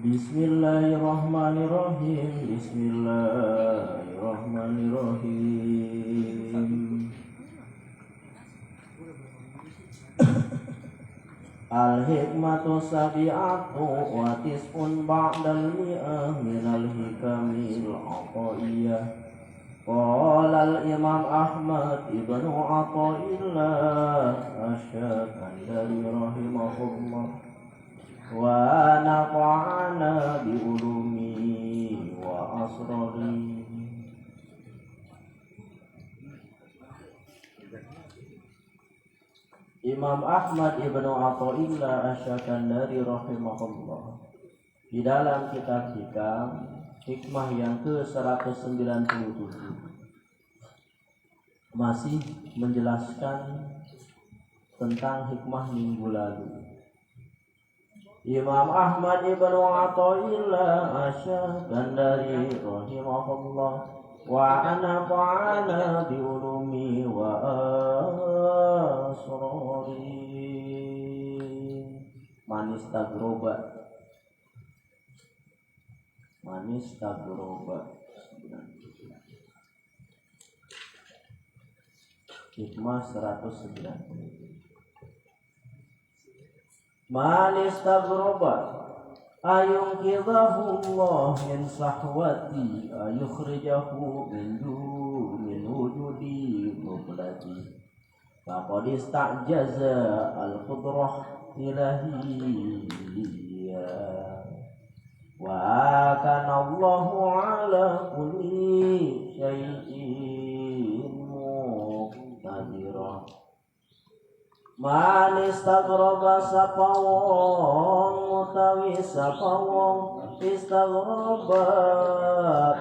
Bismillahirrahmanirrahim. Bismillahirrahmanirrahim. Al-hikmatu sabi'atu wa tis'un ba'dal mi'ah minal hikamil aqaiyah. Qala al-imam Ahmad ibnu Athaillah asy-Syakandari rahimahullah wa nafa'ana bi ulumi wa asrari. Imam Ahmad ibnu Athaillah asy-Syakandari rahimahullah di dalam kitab hikmah yang ke-197 masih menjelaskan tentang hikmah minggu lalu. Imam Ahmad ibnu Athaillah asy-Syakandari rahimahullah wa nafa'ana bi ulumi wa asrari. Manis tagroba hikmah 190. Manis tagroba ayungkidahu Allah min sahwati ayukhrijahu min wujudi mublati faqad istajaza al-qudrah ilahiyah wa kana Allahu ala kulli syai'in muqtadira. Man istaghroba sapawong utawi sapawong istaghroba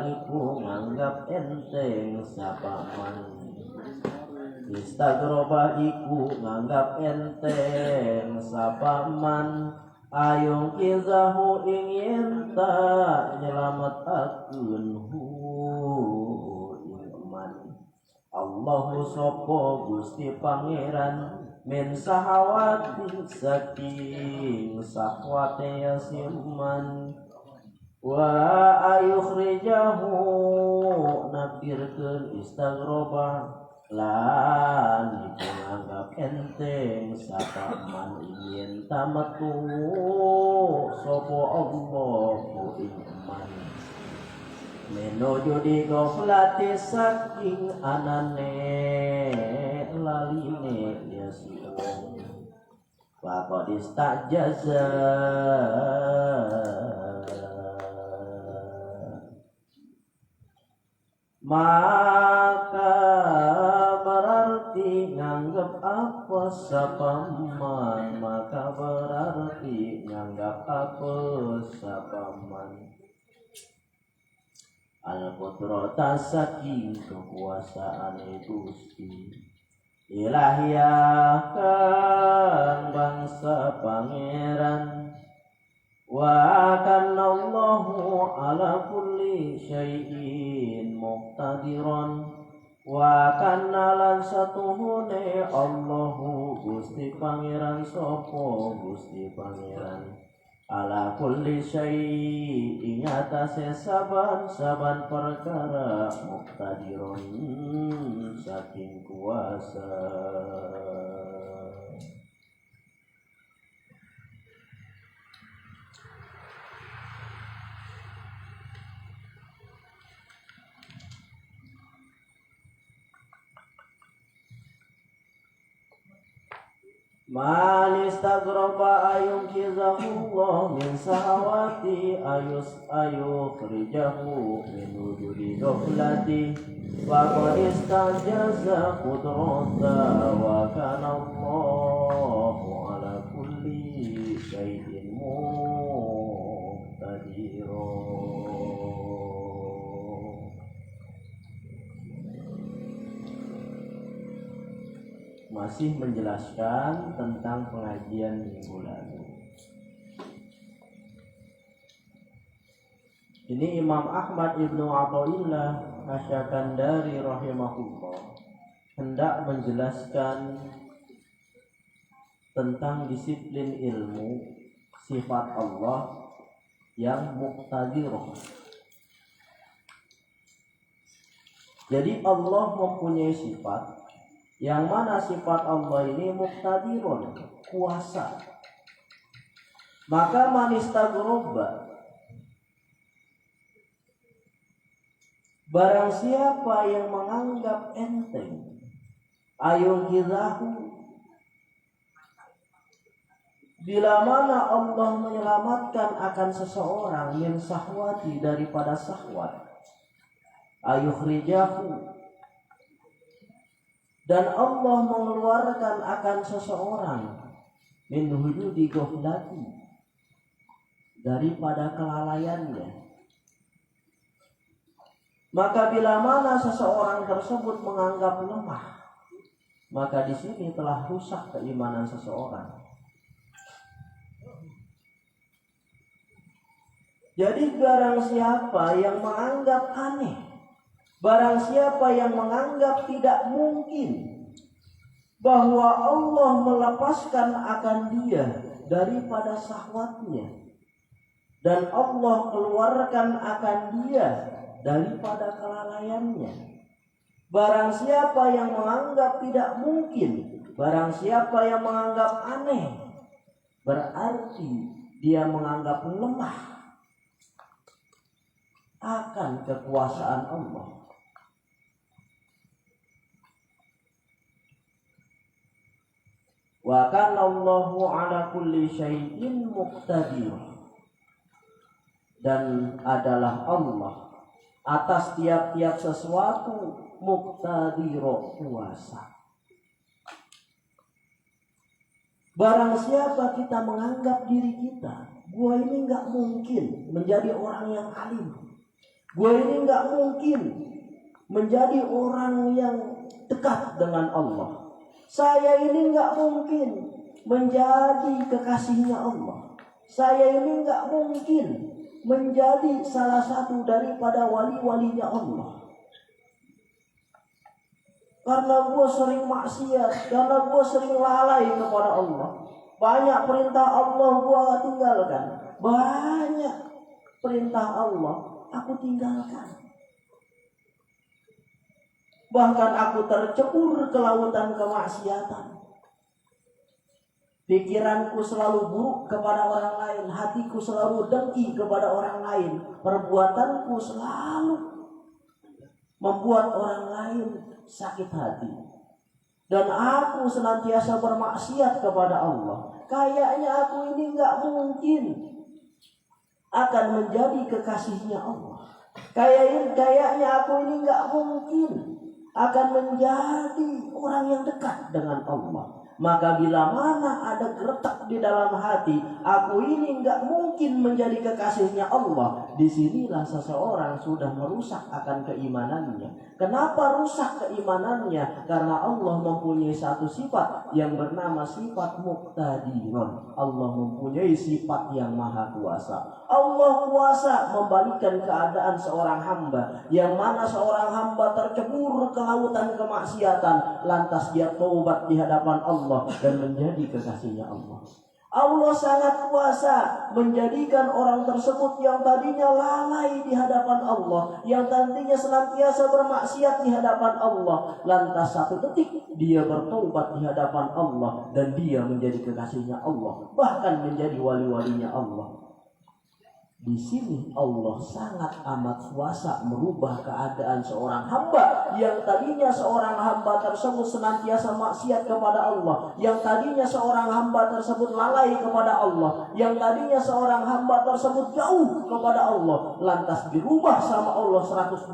iku nganggap enteng sapaman. Istaghroba iku nganggap enteng sapaman ayung kizahu ingin tak nyelametakeun hu iman. Allahu sapa Gusti Pangeran min sahawati saking sahwate yasiman wa ayukhrijahu nafirkeun istaghroba lan iku nganggap enteng sapaman ingin tametu sapa Allahu iman menuju di goflati saking anane laline yasi wong faqad istajaza maka berarti nganggap apa sapaman, maka berarti nganggap apa sapaman. Al-qudrata saking kekuasaan Gusti ilahiyah kang bangsa pangeran wa kana Allahu ala kulli syai'in muqtadiran wa kana lan satuhune Allahu Gusti Pangeran sapa Gusti Pangeran ala kulli syai'in atase saban-saban perkara muqtadirun saking kuasa. Man istaghroba ayunkizahu Allah min sahawati ayukhrijahu min wujudi ghaflati wa qad istajaza qudrata wa kana Allahu ala kulli syai'in muqtadira. Masih menjelaskan tentang pengajian minggu lalu. Ini Imam Ahmad ibnu Athaillah asy-Syakandari rahimahullah hendak menjelaskan tentang disiplin ilmu, sifat Allah yang muqtadirun. Jadi Allah mempunyai sifat yang mana sifat Allah ini muqtadirun, kuasa. Maka manistaghroba, barang siapa yang menganggap enteng, ayunghidahu, bila mana Allah menyelamatkan akan seseorang min sahwati, daripada sahwat, ayukhrijahu, dan Allah mengeluarkan akan seseorang min hududi ghaflati, daripada kelalaiannya. Maka bila mana seseorang tersebut menganggap lemah, maka di sini telah rusak keimanan seseorang. Jadi barang siapa yang menganggap aneh, barang siapa yang menganggap tidak mungkin bahwa Allah melepaskan akan dia daripada syahwatnya, dan Allah keluarkan akan dia daripada kelalaiannya. Barang siapa yang menganggap tidak mungkin, barang siapa yang menganggap aneh, berarti dia menganggap lemah akan kekuasaan Allah. Wa kana Allahu ala kulli syai'in muqtadir, dan adalah Allah atas tiap-tiap sesuatu muqtadiro, kuasa. Barang siapa kita menganggap diri kita, gua ini nggak mungkin menjadi orang yang alim, gua ini nggak mungkin menjadi orang yang dekat dengan Allah, saya ini nggak mungkin menjadi kekasihnya Allah, saya ini nggak mungkin menjadi salah satu daripada wali-walinya Allah, karena gue sering maksiat, karena gue sering lalai kepada Allah. Banyak perintah Allah gue tinggalkan, banyak perintah Allah aku tinggalkan. Bahkan aku tercebur ke lautan kemaksiatan. Pikiranku selalu buruk kepada orang lain, hatiku selalu dengki kepada orang lain, perbuatanku selalu membuat orang lain sakit hati, dan aku senantiasa bermaksiat kepada Allah. Kayaknya aku ini gak mungkin akan menjadi kekasihnya Allah. Kayaknya aku ini gak mungkin akan menjadi orang yang dekat dengan Allah. Maka bila mana ada gertak di dalam hati, aku ini nggak mungkin menjadi kekasihnya Allah, disinilah seseorang sudah merusak akan keimanannya. Kenapa rusak keimanannya? Karena Allah mempunyai satu sifat yang bernama sifat muqtadirun. Allah mempunyai sifat yang maha kuasa. Allah kuasa membalikkan keadaan seorang hamba, yang mana seorang hamba tercebur ke lautan kemaksiatan, lantas dia taubat di hadapan Allah dan menjadi kekasihnya Allah. Allah sangat kuasa menjadikan orang tersebut yang tadinya lalai di hadapan Allah, yang tadinya senantiasa bermaksiat di hadapan Allah, lantas satu detik dia bertobat di hadapan Allah dan dia menjadi kekasihnya Allah, bahkan menjadi wali-walinya Allah. Di sini Allah sangat amat kuasa merubah keadaan seorang hamba yang tadinya seorang hamba tersebut senantiasa maksiat kepada Allah, yang tadinya seorang hamba tersebut lalai kepada Allah, yang tadinya seorang hamba tersebut jauh kepada Allah, lantas dirubah sama Allah 128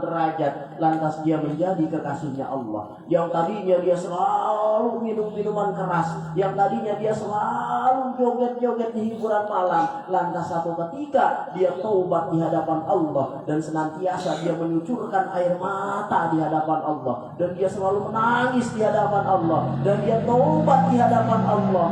derajat, lantas dia menjadi kekasihnya Allah. Yang tadinya dia selalu minum minuman keras, yang tadinya dia selalu joget-joget di hiburan malam, lantas satu ketika dia taubat di hadapan Allah dan senantiasa dia menyucurkan air mata di hadapan Allah, dan dia selalu menangis di hadapan Allah, dan dia taubat di hadapan Allah.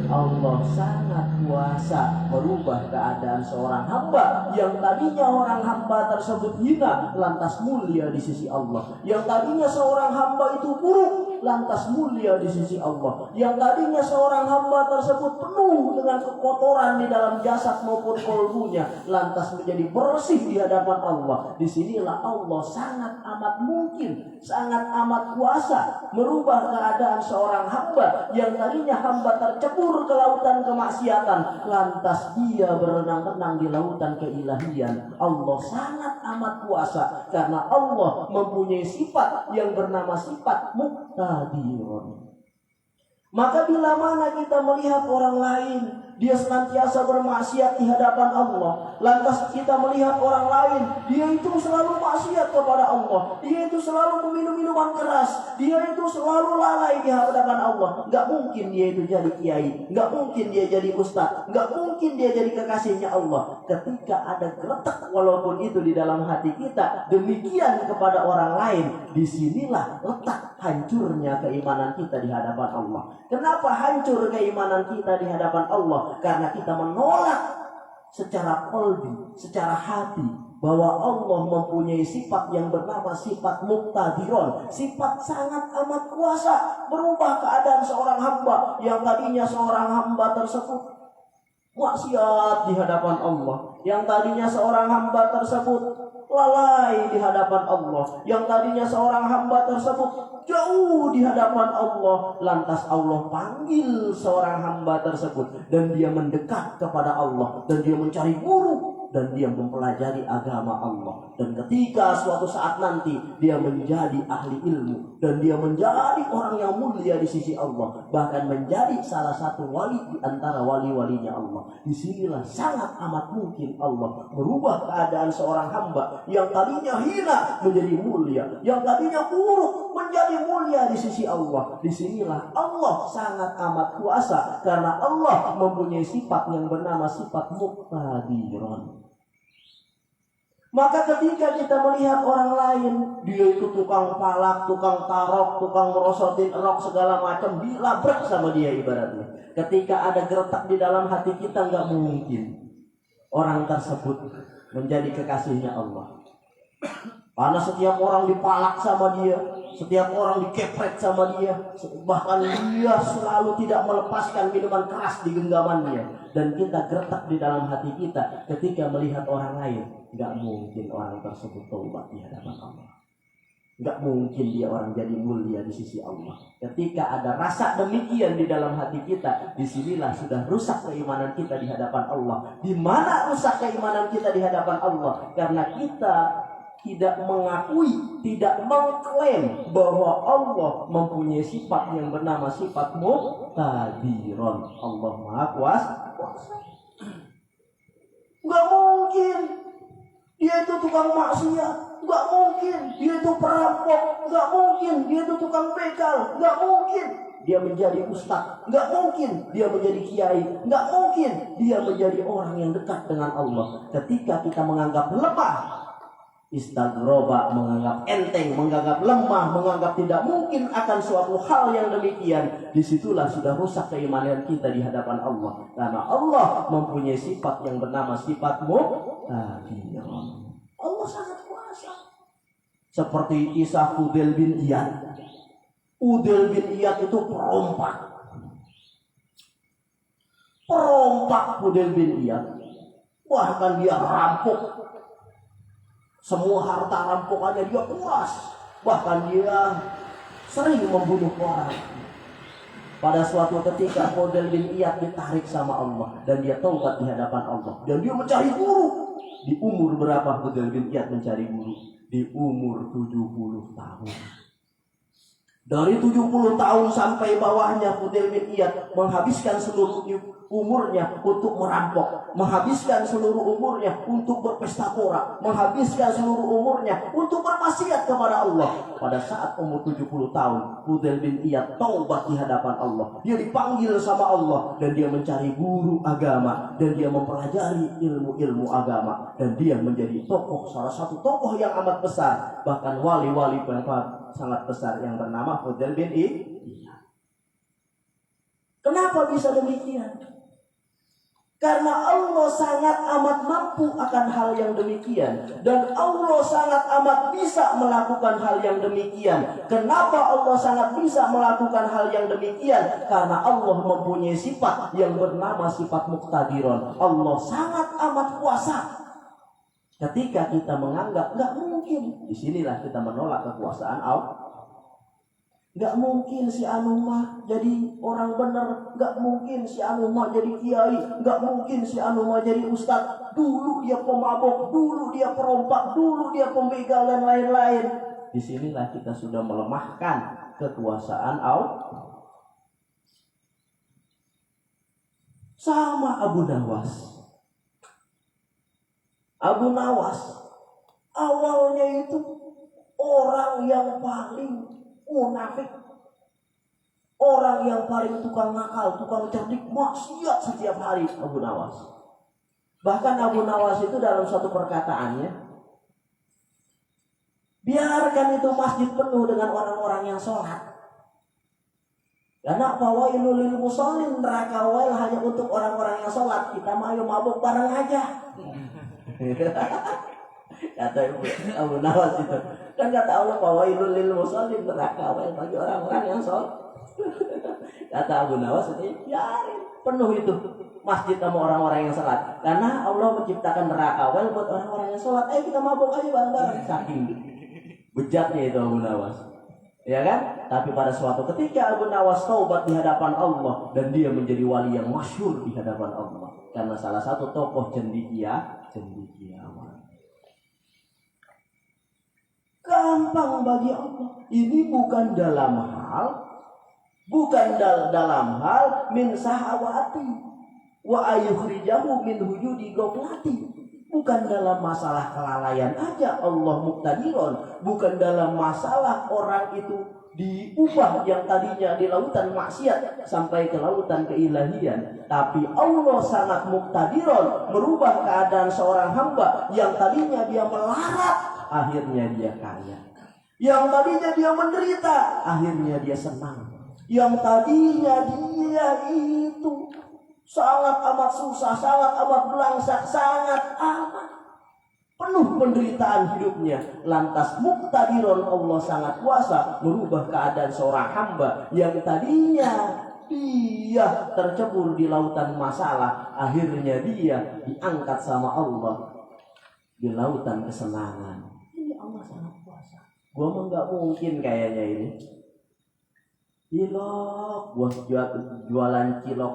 Allah sangat kuasa merubah keadaan seorang hamba yang tadinya orang hamba tersebut hina lantas mulia di sisi Allah, yang tadinya seorang hamba itu buruk lantas mulia di sisi Allah. Yang tadinya seorang hamba tersebut penuh dengan kekotoran di dalam jasad maupun kolbunya, lantas menjadi bersih di hadapan Allah. Disinilah Allah sangat amat mungkin, sangat amat kuasa merubah keadaan seorang hamba yang tadinya hamba tercebur ke lautan kemaksiatan, lantas dia berenang-renang di lautan keilahian. Allah sangat amat kuasa karena Allah mempunyai sifat yang bernama sifat muqtadirun. Maka bila mana kita melihat orang lain dia senantiasa bermaksiat di hadapan Allah, lantas kita melihat orang lain dia itu selalu maksiat kepada Allah, dia itu selalu meminum minuman keras, dia itu selalu lalai di hadapan Allah, nggak mungkin dia itu jadi kiai, nggak mungkin dia jadi ustaz, nggak mungkin dia jadi kekasihnya Allah. Ketika ada geletak walaupun itu di dalam hati kita demikian kepada orang lain, disinilah letak hancurnya keimanan kita di hadapan Allah. Kenapa hancur keimanan kita di hadapan Allah? Karena kita menolak secara qalbi, secara hati bahwa Allah mempunyai sifat yang bernama sifat muqtadirun, sifat sangat amat kuasa merubah keadaan seorang hamba yang tadinya seorang hamba tersebut maksiat di hadapan Allah, yang tadinya seorang hamba tersebut lalai di hadapan Allah, yang tadinya seorang hamba tersebut jauh di hadapan Allah, lantas Allah panggil seorang hamba tersebut dan dia mendekat kepada Allah dan dia mencari guru dan dia mempelajari agama Allah, dan ketika suatu saat nanti dia menjadi ahli ilmu dan dia menjadi orang yang mulia di sisi Allah, bahkan menjadi salah satu wali di antara wali-walinya Allah. Disinilah sangat amat mungkin Allah merubah keadaan seorang hamba yang tadinya hina menjadi mulia, yang tadinya buruk menjadi mulia di sisi Allah. Disinilah Allah sangat amat kuasa karena Allah mempunyai sifat yang bernama sifat muqtadirun. Maka ketika kita melihat orang lain, dia itu tukang palak, tukang tarok, tukang merosotin rok segala macam, dilabrak sama dia ibaratnya. Ketika ada geretak di dalam hati kita, nggak mungkin orang tersebut menjadi kekasihnya Allah. Karena setiap orang dipalak sama dia, setiap orang dikepret sama dia, bahkan dia selalu tidak melepaskan minuman keras di genggamannya. Dan kita geretak di dalam hati kita ketika melihat orang lain. Nggak mungkin orang tersebut taubat di hadapan Allah. Nggak mungkin dia orang jadi mulia di sisi Allah. Ketika ada rasa demikian di dalam hati kita, disinilah sudah rusak keimanan kita di hadapan Allah. Di mana rusak keimanan kita di hadapan Allah? Karena kita tidak mengakui, tidak mengklaim bahwa Allah mempunyai sifat yang bernama sifat muqtadirun. Allah Maha Kuasa. Nggak mungkin dia itu tukang maksiat, nggak mungkin dia itu perampok, nggak mungkin dia itu tukang begal, nggak mungkin dia menjadi ustaz, nggak mungkin dia menjadi kiai, nggak mungkin dia menjadi orang yang dekat dengan Allah. Ketika kita menganggap lemah, istaghroba, menganggap enteng, menganggap lemah, menganggap tidak mungkin akan suatu hal yang demikian, disitulah sudah rusak keimanan kita di hadapan Allah. Karena Allah mempunyai sifat yang bernama sifat muqtadirun. Allah sangat kuasa. Seperti kisah Fudail bin Iyad. Fudail bin Iyad itu perompak. Fudail bin Iyad. Bahkan dia rampok. Semua harta rampokannya dia kuras. Bahkan dia sering membunuh orang. Pada suatu ketika Fudail bin Iyad ditarik sama Allah dan dia taubat di hadapan Allah. Dan dia mencari guru. Di umur berapa Fudail bin Iyad mencari guru? Di umur 70 tahun. Dari 70 tahun sampai bawahnya Fudail bin Iyad menghabiskan seluruh umurnya untuk merampok, menghabiskan seluruh umurnya untuk berpesta pora, menghabiskan seluruh umurnya untuk bermaksiat kepada Allah. Pada saat umur 70 tahun, Fudail bin Iyad taubat di hadapan Allah. Dia dipanggil sama Allah dan dia mencari guru agama dan dia mempelajari ilmu-ilmu agama dan dia menjadi tokoh, salah satu tokoh yang amat besar, bahkan wali-wali sangat besar yang bernama Fudail bin Iyad. Kenapa bisa demikian? Karena Allah sangat amat mampu akan hal yang demikian. Dan Allah sangat amat bisa melakukan hal yang demikian. Kenapa Allah sangat bisa melakukan hal yang demikian? Karena Allah mempunyai sifat yang bernama sifat muqtadiron. Allah sangat amat kuasa. Ketika kita menganggap nggak mungkin, disinilah kita menolak kekuasaan Allah. Gak mungkin si anu mah jadi orang bener, gak mungkin si anu mah jadi kiai, gak mungkin si anu mah jadi ustadz. Dulu dia pemabok, dulu dia perompak, dulu dia pembegal dan lain-lain. Disinilah kita sudah melemahkan kekuasaan Allah. Sama Abu Nawas. Abu Nawas awalnya itu orang yang paling munafik, orang yang paling tukang nakal, tukang cerdik, maksiat setiap hari. Abu Nawas. Bahkan Abu Nawas itu dalam suatu perkataannya, biarkan itu masjid penuh dengan orang-orang yang sholat. Karena fawailul lil musallin, neraka wail hanya untuk orang-orang yang sholat. Kita mayu mabuk bareng aja. Kata Abu Nawas itu. Kan kata Allah fawailul lil musallin, neraka wail bagi orang-orang yang sholat. Kata Abu Nawas itu, biarin penuh itu masjid sama orang-orang yang sholat. Karena Allah menciptakan neraka wail buat orang-orang yang sholat. Kita mabuk aja bareng-bareng. Saking bejatnya itu Abu Nawas. Ya kan? Tapi pada suatu ketika Abu Nawas taubat di hadapan Allah, dan dia menjadi wali yang masyhur di hadapan Allah. Karena salah satu tokoh cendekia. Gampang bagi Allah. Ini bukan dalam hal min sahawati wa ayukhrijahu min hujudi goflati. Bukan dalam masalah kelalaian aja Allah muqtadirun. Bukan dalam masalah orang itu diubah yang tadinya di lautan maksiat sampai ke lautan keilahian. Tapi Allah sangat muqtadirun, merubah keadaan seorang hamba yang tadinya dia melarat, akhirnya dia kaya. Yang tadinya dia menderita, akhirnya dia senang. Yang tadinya dia itu sangat amat susah, sangat amat belangsak, sangat amat penuh penderitaan hidupnya. Lantas muqtadirun, Allah sangat kuasa merubah keadaan seorang hamba yang tadinya dia tercebur di lautan masalah, akhirnya dia diangkat sama Allah di lautan kesenangan. Ini Allah sangat kuasa. Gua mah nggak mungkin kayaknya ini. Cilok, gua jualan cilok,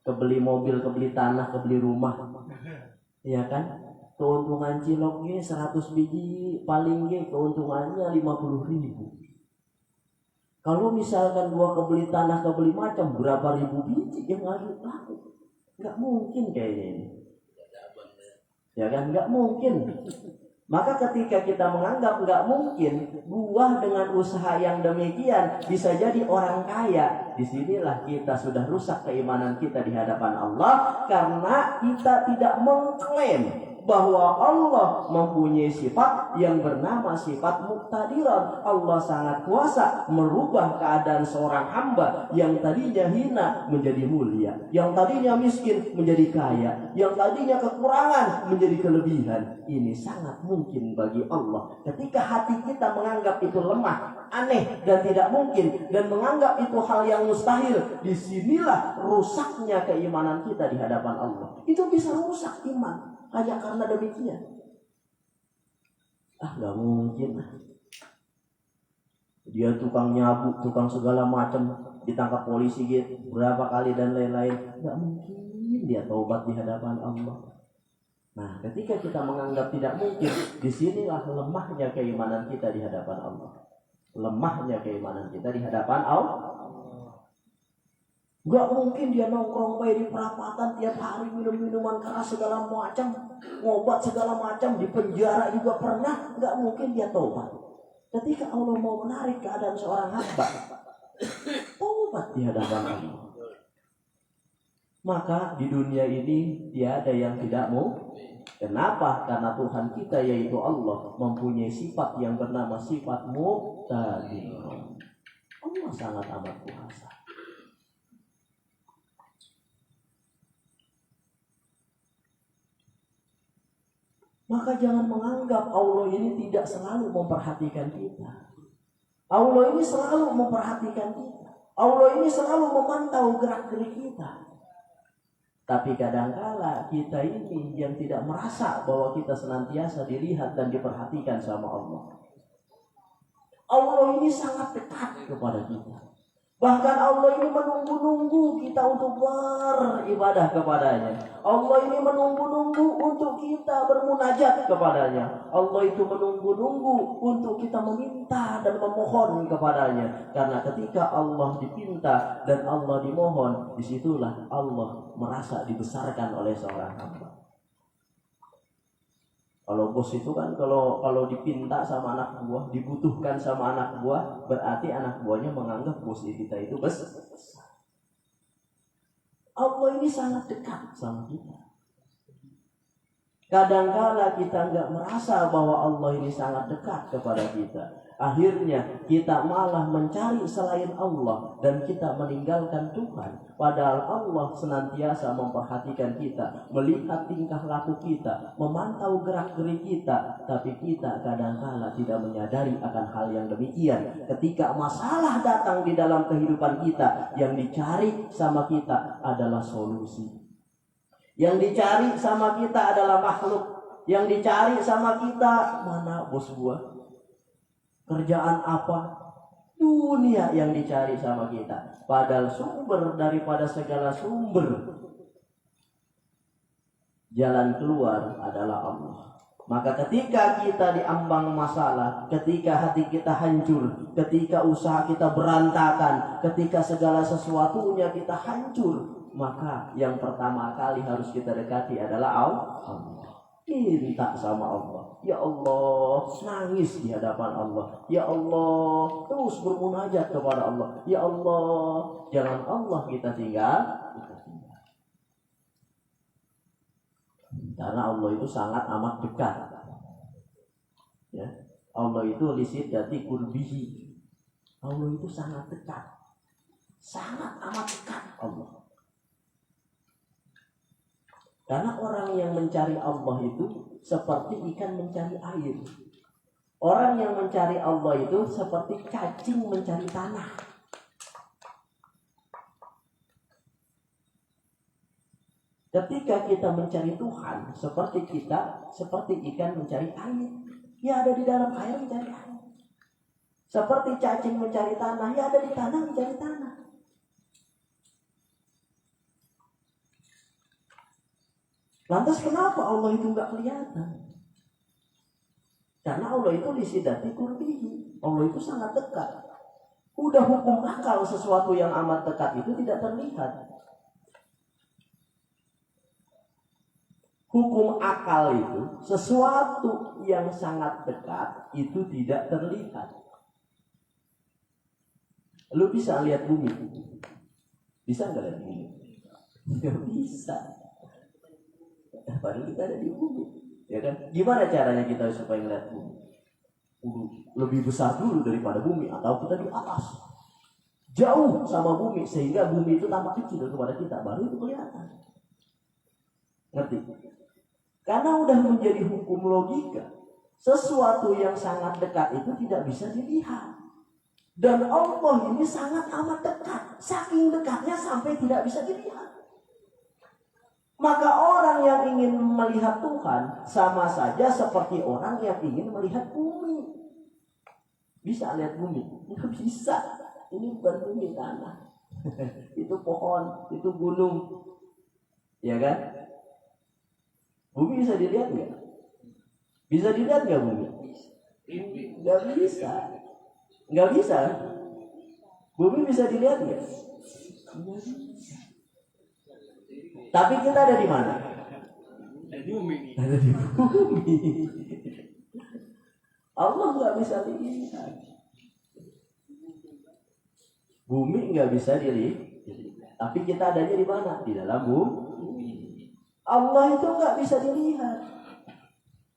kebeli mobil, kebeli tanah, kebeli rumah, ya kan? Keuntungan ciloknya 100 biji, paling keuntungannya 50.000. Kalau misalkan gua kebeli tanah, kebeli macam, berapa ribu biji yang laku? Nggak mungkin kayaknya ini. Ya kan, nggak mungkin. Maka ketika kita menganggap nggak mungkin, buah dengan usaha yang demikian bisa jadi orang kaya. Disinilah kita sudah rusak keimanan kita di hadapan Allah, karena kita tidak mengklaim bahwa Allah mempunyai sifat yang bernama sifat muqtadiran. Allah sangat kuasa merubah keadaan seorang hamba yang tadinya hina menjadi mulia, yang tadinya miskin menjadi kaya, yang tadinya kekurangan menjadi kelebihan. Ini sangat mungkin bagi Allah. Ketika hati kita menganggap itu lemah, aneh dan tidak mungkin, dan menganggap itu hal yang mustahil, disinilah rusaknya keimanan kita di hadapan Allah. Itu bisa rusak iman hanya karena demikian. Gak mungkin. Dia tukang nyabu, tukang segala macam, ditangkap polisi gitu berapa kali dan lain-lain. Gak mungkin dia taubat di hadapan Allah. Nah, ketika kita menganggap tidak mungkin, disinilah lemahnya keimanan kita di hadapan Allah. Lemahnya keimanan kita di hadapan Allah. Gak mungkin dia nongkrong baik di perapatan tiap hari, minum minuman keras segala macam, ngobat segala macam, di penjara juga pernah. Gak mungkin dia taubat. Ketika Allah mau menarik keadaan seorang hamba, taubat di hadapan Allah. Maka di dunia ini tiada yang tidak mau. Kenapa? Karena Tuhan kita yaitu Allah mempunyai sifat yang bernama sifat muqtadir. Allah sangat amat kuasa. Maka jangan menganggap Allah ini tidak selalu memperhatikan kita. Allah ini selalu memperhatikan kita. Allah ini selalu memantau gerak-gerik kita. Tapi kadangkala kita ini yang tidak merasa bahwa kita senantiasa dilihat dan diperhatikan sama Allah. Allah ini sangat dekat kepada kita. Bahkan Allah ini menunggu-nunggu kita untuk beribadah kepadanya. Allah ini menunggu-nunggu untuk kita bermunajat kepadanya. Allah itu menunggu-nunggu untuk kita meminta dan memohon kepadanya. Karena ketika Allah dipinta dan Allah dimohon, disitulah Allah merasa dibesarkan oleh seorang hamba. Kalau bos itu kan kalau dipinta sama anak buah, dibutuhkan sama anak buah, berarti anak buahnya menganggap bos kita itu besar. Allah ini sangat dekat sama kita. Kadangkala kita nggak merasa bahwa Allah ini sangat dekat kepada kita. Akhirnya kita malah mencari selain Allah dan kita meninggalkan Tuhan. Padahal Allah senantiasa memperhatikan kita, melihat tingkah laku kita, memantau gerak-gerik kita. Tapi kita kadangkala tidak menyadari akan hal yang demikian. Ketika masalah datang di dalam kehidupan kita, yang dicari sama kita adalah solusi. Yang dicari sama kita adalah makhluk. Yang dicari sama kita, mana bos gua? Kerjaan apa? Dunia yang dicari sama kita. Padahal sumber daripada segala sumber, jalan keluar adalah Allah. Maka ketika kita diambang masalah, ketika hati kita hancur, ketika usaha kita berantakan, ketika segala sesuatunya kita hancur, maka yang pertama kali harus kita dekati adalah Allah. Minta sama Allah. Ya Allah, nangis di hadapan Allah. Ya Allah, terus bermunajat kepada Allah. Ya Allah, jangan Allah kita tinggal. Karena Allah itu sangat amat dekat. Ya, Allah itu lisidati qurbihi. Allah itu sangat dekat. Sangat amat dekat Allah. Karena orang yang mencari Allah itu seperti ikan mencari air. Orang yang mencari Allah itu seperti cacing mencari tanah. Ketika kita mencari Tuhan, seperti ikan mencari air. Ya ada di dalam air mencari air. Seperti cacing mencari tanah, ya ada di tanah mencari tanah. Lantas kenapa Allah itu nggak kelihatan? Karena Allah itu lisidati qurbihi. Allah itu sangat dekat. Udah hukum akal sesuatu yang amat dekat itu tidak terlihat. Hukum akal itu sesuatu yang sangat dekat itu tidak terlihat. Lu bisa lihat bumi? Bisa nggak lihat bumi? Nggak bisa. Padahal kita ada di bumi, ya kan? Gimana caranya kita supaya melihat bumi? Lebih besar dulu daripada bumi, atau kita di atas, jauh sama bumi sehingga bumi itu tampak kecil kepada kita, baru itu kelihatan. Ngerti? Karena udah menjadi hukum logika, sesuatu yang sangat dekat itu tidak bisa dilihat. Dan Allah ini sangat amat dekat, saking dekatnya sampai tidak bisa dilihat. Maka orang yang ingin melihat Tuhan sama saja seperti orang yang ingin melihat bumi. Bisa lihat bumi? Nggak bisa. Ini bukan bumi, tanah. Itu pohon, itu gunung. Ya kan? Bumi bisa dilihat nggak? Bisa dilihat nggak bumi? Nggak bisa. Nggak bisa. Bumi bisa dilihat nggak? Tapi kita ada di mana? Ada di bumi. Ada di bumi. Allah nggak bisa dilihat. Bumi nggak bisa dilihat. Tapi kita adanya di mana? Di dalam bumi. Allah itu nggak bisa dilihat.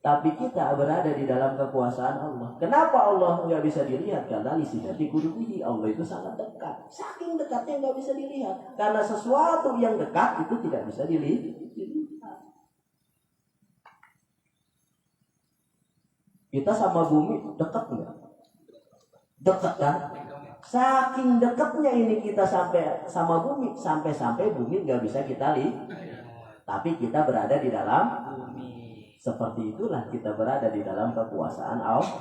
Tapi kita berada di dalam kekuasaan Allah. Kenapa Allah nggak bisa dilihat? Karena lisidati qurbihi. Allah itu sangat dekat. Saking dekatnya nggak bisa dilihat. Karena sesuatu yang dekat itu tidak bisa dilihat. Kita sama bumi dekat nggak? Dekat kan? Saking dekatnya ini kita sampai sama bumi, sampai bumi nggak bisa kita lihat. Tapi kita berada di dalam bumi. Seperti itulah kita berada di dalam kekuasaan Allah.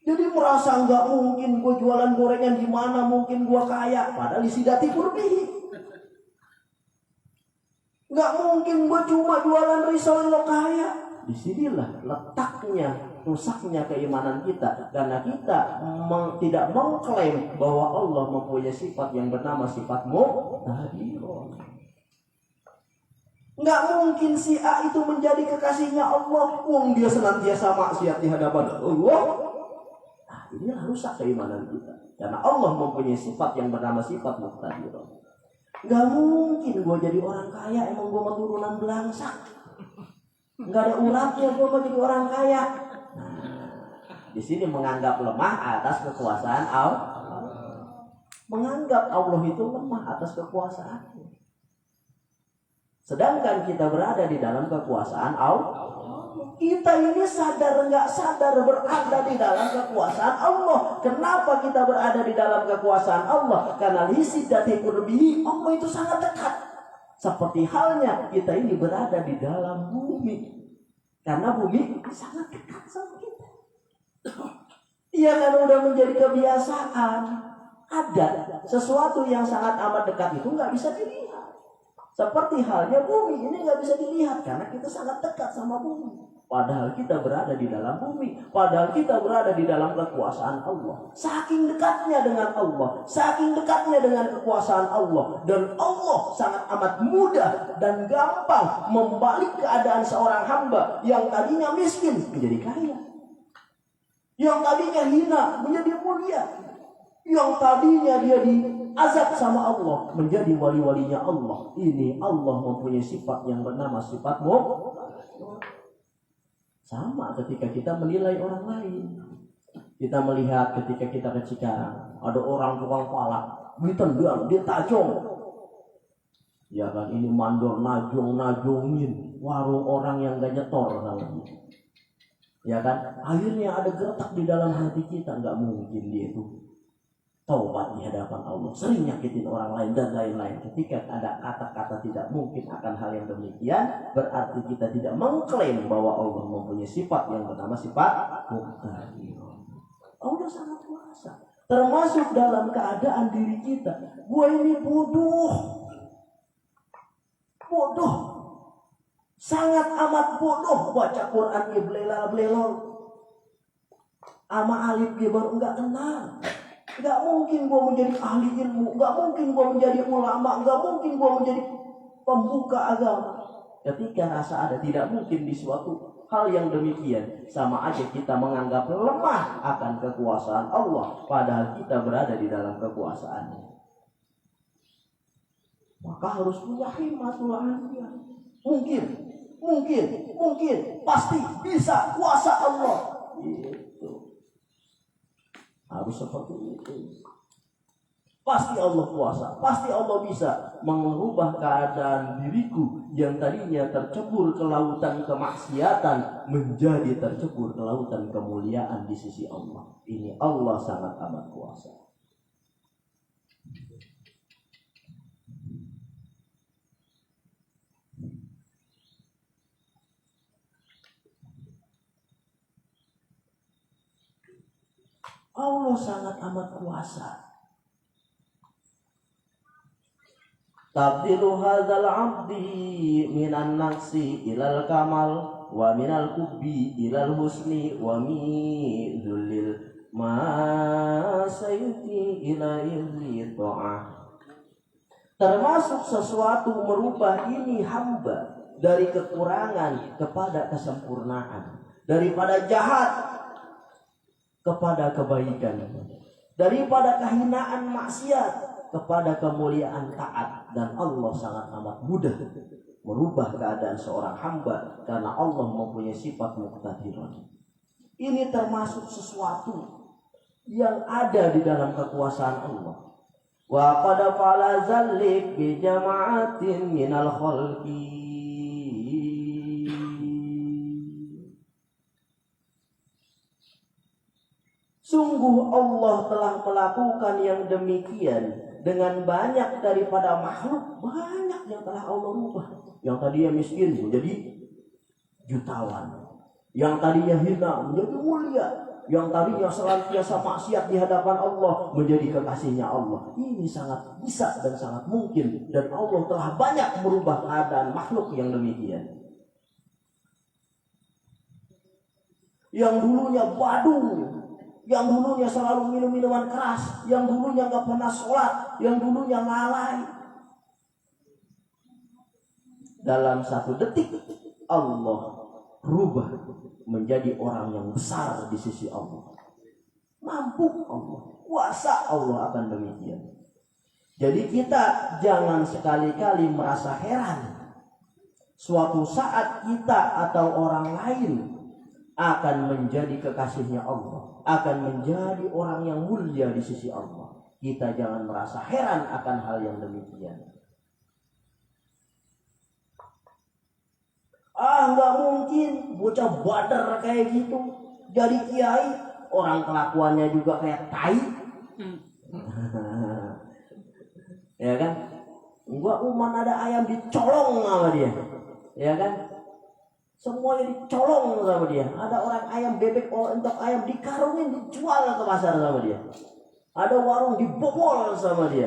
Jadi merasa nggak mungkin gue jualan gorengan di mana mungkin gue kaya, padahal isi dati kurbi. Nggak mungkin gue cuma jualan risol lo kaya. Disinilah letaknya rusaknya keimanan kita, karena kita tidak mengklaim bahwa Allah mempunyai sifat yang bernama sifat muqtadirun. Nggak mungkin si A itu menjadi kekasihnya Allah, wong dia senantiasa maksiat di hadapan Allah. Nah, inilah rusak keimanan kita, karena Allah mempunyai sifat yang bernama sifat muqtadirun. Nggak mungkin gue jadi orang kaya, emang gue keturunan belangsak. Nggak ada uratnya gue mau jadi orang kaya. Di sini menganggap lemah atas kekuasaan Allah. Menganggap Allah itu lemah atas kekuasaannya. Sedangkan kita berada di dalam kekuasaan Allah. Kita ini sadar nggak sadar berada di dalam kekuasaan Allah. Kenapa kita berada di dalam kekuasaan Allah? Karena lisidati qurbihi, Allah itu sangat dekat. Seperti halnya kita ini berada di dalam bumi. Karena bumi sangat dekat sama kita. Iya, karena udah menjadi kebiasaan. Ada sesuatu yang sangat amat dekat itu nggak bisa dilihat. Seperti halnya bumi ini nggak bisa dilihat karena kita sangat dekat sama bumi. Padahal kita berada di dalam bumi. Padahal kita berada di dalam kekuasaan Allah. Saking dekatnya dengan Allah. Saking dekatnya dengan kekuasaan Allah. Dan Allah sangat amat mudah dan gampang membalik keadaan seorang hamba yang tadinya miskin menjadi kaya. Yang tadinya hina menjadi mulia. Yang tadinya dia diazab sama Allah menjadi wali-walinya Allah. Ini Allah mempunyai sifat yang bernama sifat sama ketika kita menilai orang lain. Kita melihat ketika kita ke Cikarang, ada orang tukang palak, ditendang, dia tajong. Ya kan, ini mandor najongin warung orang yang gak nyetor namanya. Ya kan, akhirnya ada gertak di dalam hati kita, nggak mungkin dia itu taubat di hadapan Allah, sering nyakitin orang lain dan lain-lain. Ketika ada kata-kata tidak mungkin akan hal yang demikian, berarti kita tidak mengklaim bahwa Allah mempunyai sifat yang bernama sifat muqtadirun. Allah sangat kuasa, termasuk dalam keadaan diri kita. Gue ini bodoh, sangat amat bodoh. Baca Quran dia belelol, ama alif dia baru enggak kenal. Gak mungkin gue menjadi ahli ilmu, gak mungkin gue menjadi ulama, gak mungkin gue menjadi pembuka agama. Ketika rasa ada tidak mungkin di suatu hal yang demikian, sama aja kita menganggap lemah akan kekuasaan Allah, padahal kita berada di dalam kekuasaannya. Maka harus punya himmatul aliyah. Mungkin, pasti bisa kuasa Allah. Harus seperti itu. Pasti Allah kuasa, pasti Allah bisa mengubah keadaan diriku yang tadinya tercebur ke lautan kemaksiatan menjadi tercebur ke lautan kemuliaan di sisi Allah. Ini Allah sangat amat kuasa. Allah sangat amat kuasa. Tabdilu hadzal 'abdi minan naqsi ilal kamal wa minal kubbi ilal husni wa min dzulil ma sayti ila ta'ah. Termasuk sesuatu merubah ini hamba dari kekurangan kepada kesempurnaan, daripada jahat kepada kebaikan, daripada kehinaan maksiat kepada kemuliaan taat. Dan Allah sangat amat mudah merubah keadaan seorang hamba karena Allah mempunyai sifat muqtadirun. Ini termasuk sesuatu yang ada di dalam kekuasaan Allah. Wa qad fa'ala zalik bi jama'atin minal khalqi. Sungguh Allah telah melakukan yang demikian dengan banyak daripada makhluk. Banyak yang telah Allah ubah. Yang tadinya miskin menjadi jutawan. Yang tadinya hina menjadi mulia. Yang tadinya senantiasa maksiat di hadapan Allah menjadi kekasihnya Allah. Ini sangat bisa dan sangat mungkin. Dan Allah telah banyak merubah keadaan makhluk yang demikian. Yang dulunya badung, yang dulunya selalu minum minuman keras, yang dulunya gak pernah sholat, yang dulunya lalai. Dalam satu detik Allah rubah menjadi orang yang besar di sisi Allah. Mampu Allah, kuasa Allah akan demikian. Jadi kita jangan sekali-kali merasa heran suatu saat kita atau orang lain akan menjadi kekasihnya Allah, akan menjadi orang yang mulia di sisi Allah. Kita jangan merasa heran akan hal yang demikian. Nggak mungkin bocah badar kayak gitu jadi kiai, orang kelakuannya juga kayak tai. Ya kan? Gua ada ayam dicolong sama dia. Ya kan? Semuanya dicolong sama dia. Ada orang ayam bebek untuk ayam dikarungin dijual ke pasar sama dia. Ada warung dibobol sama dia.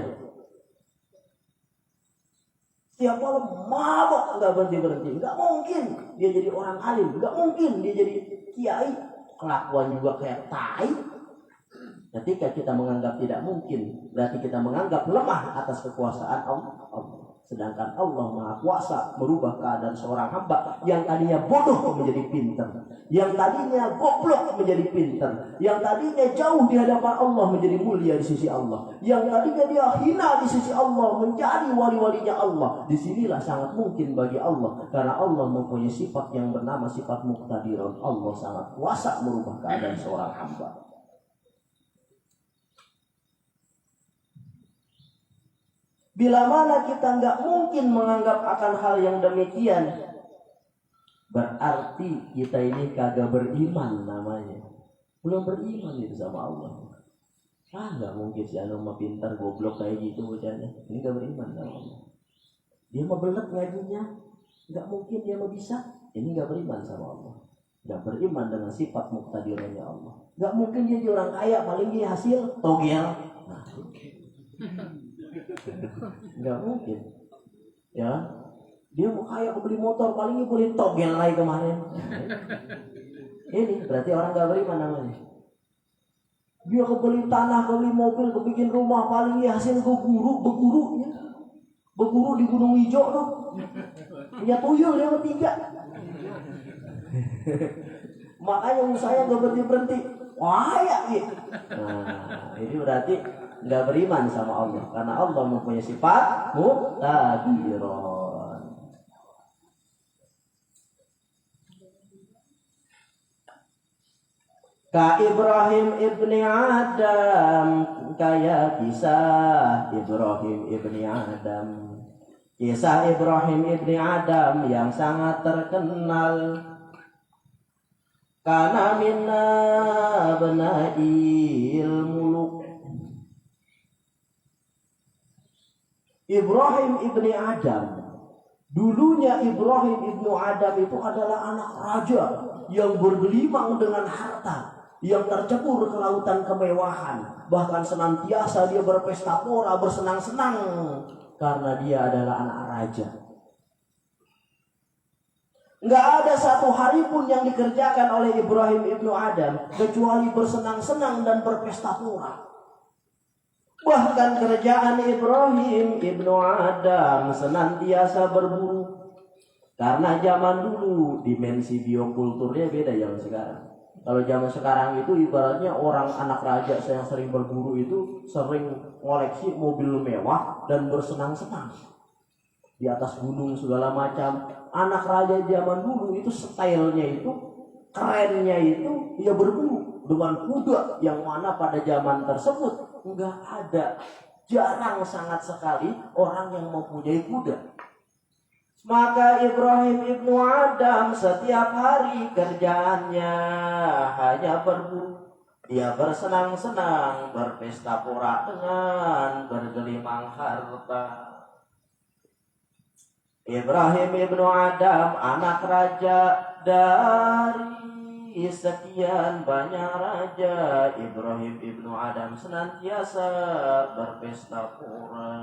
Setiap malam mabok nggak berhenti. Nggak mungkin dia jadi orang alim. Nggak mungkin dia jadi kiai. Kelakuan juga kayak tai. Ketika kita menganggap tidak mungkin, berarti kita menganggap lemah atas kekuasaan Allah. Sedangkan Allah Maha Kuasa merubah keadaan seorang hamba yang tadinya bodoh menjadi pintar, yang tadinya goblok menjadi pintar, yang tadinya jauh di hadapan Allah menjadi mulia di sisi Allah, yang tadinya dia hina di sisi Allah menjadi wali-walinya Allah. Disinilah sangat mungkin bagi Allah, karena Allah mempunyai sifat yang bernama sifat muqtadirun. Allah sangat kuasa merubah keadaan seorang hamba. Bila mana kita nggak mungkin menganggap akan hal yang demikian, berarti kita ini kagak beriman namanya. Belum beriman itu sama Allah. Nggak mungkin si anu mah pintar goblok kayak gitu bocahnya. Ini nggak beriman sama Allah. Dia mah belet ngajinya, nggak mungkin dia mah bisa. Ini nggak beriman sama Allah. Nggak beriman dengan sifat muqtadirnya Allah. Nggak mungkin dia jadi orang kaya, paling dia hasil togel. Nggak mungkin, ya. Dia mau kaya beli motor, paling dia beli togel lagi kemarin. Ini berarti orang nggak beriman namanya. Dia kebeli tanah, kebeli mobil, kebikin rumah, paling dia hasil beguru di Gunung Hijau tuh. Punya tuyul dia bertiga. Makanya usahanya nggak berhenti. Wah ya gitu. Nah, ini berarti nggak beriman sama Allah, karena Allah mempunyai sifat muqtadirun. Ka Ibrahim ibni Adam, kayak kisah Ibrahim ibni Adam. Kisah Ibrahim ibni Adam yang sangat terkenal. Kana minna abna'il muluk. Ibrahim ibni Adam. Dulunya Ibrahim ibnu Adam itu adalah anak raja yang bergelimang dengan harta, yang tercebur ke lautan kemewahan. Bahkan senantiasa dia berpesta pora, bersenang-senang karena dia adalah anak raja. Nggak ada satu hari pun yang dikerjakan oleh Ibrahim ibnu Adam kecuali bersenang-senang dan berpesta pora. Bahkan kerjaan Ibrahim ibnu Adam senantiasa berburu. Karena zaman dulu dimensi biokulturnya beda zaman sekarang. Kalau zaman sekarang itu ibaratnya orang anak raja yang sering berburu itu sering ngoleksi mobil mewah dan bersenang-senang di atas gunung segala macam. Anak raja zaman dulu itu stylenya itu, kerennya itu ya berburu dengan kuda, yang mana pada zaman tersebut enggak ada, jarang sangat sekali orang yang mempunyai kuda. Maka Ibrahim ibnu Adam setiap hari kerjaannya hanya berburu. Dia bersenang-senang, berpesta pora dengan bergelimang harta. Ibrahim ibnu Adam, anak raja dari sekian banyak raja. Ibrahim ibnu Adam senantiasa berpesta pora.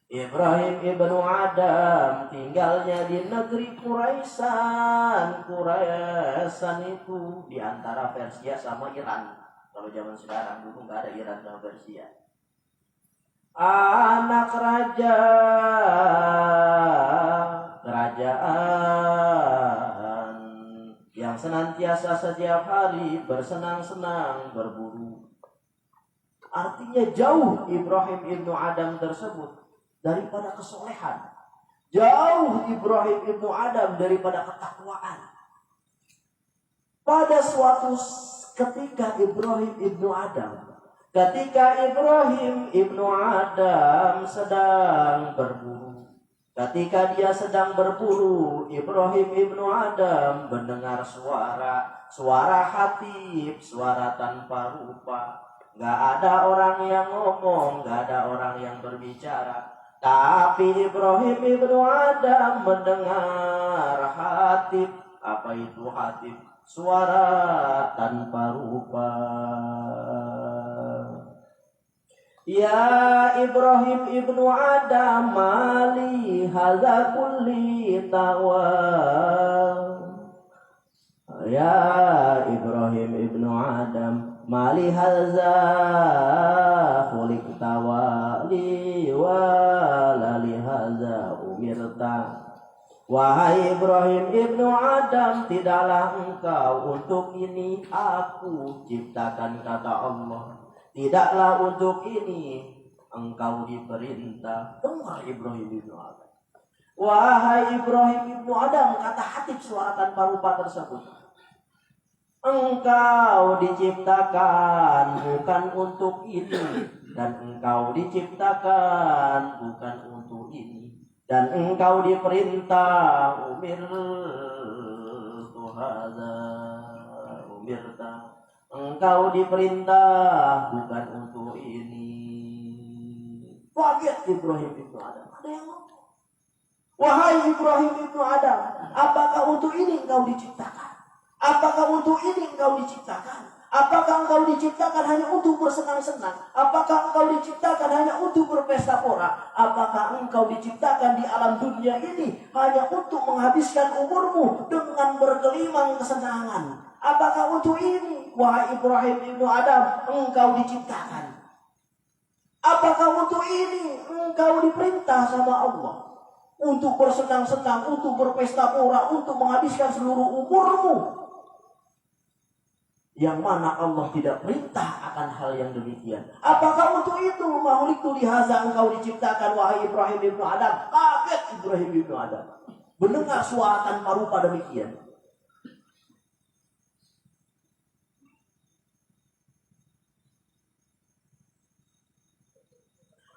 Ibrahim ibnu Adam tinggalnya di negeri Quraisyan. Quraisyan itu di antara Persia sama Iran. Kalau zaman sekarang dulu nggak ada Iran sama Persia. Anak raja kerajaan yang senantiasa setiap hari bersenang-senang berburu. Artinya jauh Ibrahim ibnu Adam tersebut daripada kesolehan. Jauh Ibrahim ibnu Adam daripada ketakwaan. Pada suatu ketika Ibrahim ibnu Adam sedang berburu. Ketika dia sedang berburu, Ibrahim ibnu Adam mendengar suara hatib, suara tanpa rupa. Gak ada orang yang ngomong, gak ada orang yang berbicara. Tapi Ibrahim ibnu Adam mendengar hatib. Apa itu hatib? Suara tanpa rupa. Ya Ibrahim ibnu Adam, mali hadza kulli tawa. Ya Ibrahim ibnu Adam, mali hadza khuliqta wali wala li hadza umirta. Wahai Ibrahim ibnu Adam, tidaklah engkau untuk ini aku ciptakan, kata Allah. Tidaklah untuk ini engkau diperintah. Dengar Ibrahim ibnu Adam. Wahai Ibrahim ibnu Adam, kata hatib suara tanpa rupa tersebut. Engkau diciptakan bukan untuk ini, dan engkau diciptakan bukan untuk ini, dan engkau diperintah umirta. Engkau diperintah bukan untuk ini. Kaget Ibrahim ibnu Adam. Ada yang ngomong. Wahai Ibrahim ibnu Adam, apakah untuk ini engkau diciptakan? Apakah untuk ini engkau diciptakan? Apakah engkau diciptakan hanya untuk bersenang-senang? Apakah engkau diciptakan hanya untuk berpesta pora? Apakah engkau diciptakan di alam dunia ini hanya untuk menghabiskan umurmu dengan bergelimang kesenangan? Apakah untuk ini, wahai Ibrahim ibnu Adam, engkau diciptakan? Apakah untuk ini engkau diperintah sama Allah untuk bersenang-senang, untuk berpesta pora, untuk menghabiskan seluruh umurmu? Yang mana Allah tidak perintah akan hal yang demikian. Apakah untuk itu mahuliktu lihaza engkau diciptakan, wahai Ibrahim ibnu Adam? Kaget Ibrahim ibnu Adam mendengar suara tanpa rupa demikian.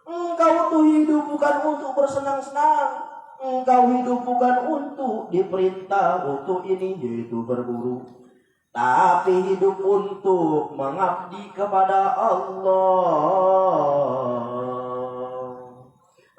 Engkau tuh hidup bukan untuk bersenang-senang. Engkau hidup bukan untuk diperintah untuk ini, yaitu berburu. Tapi hidup untuk mengabdi kepada Allah.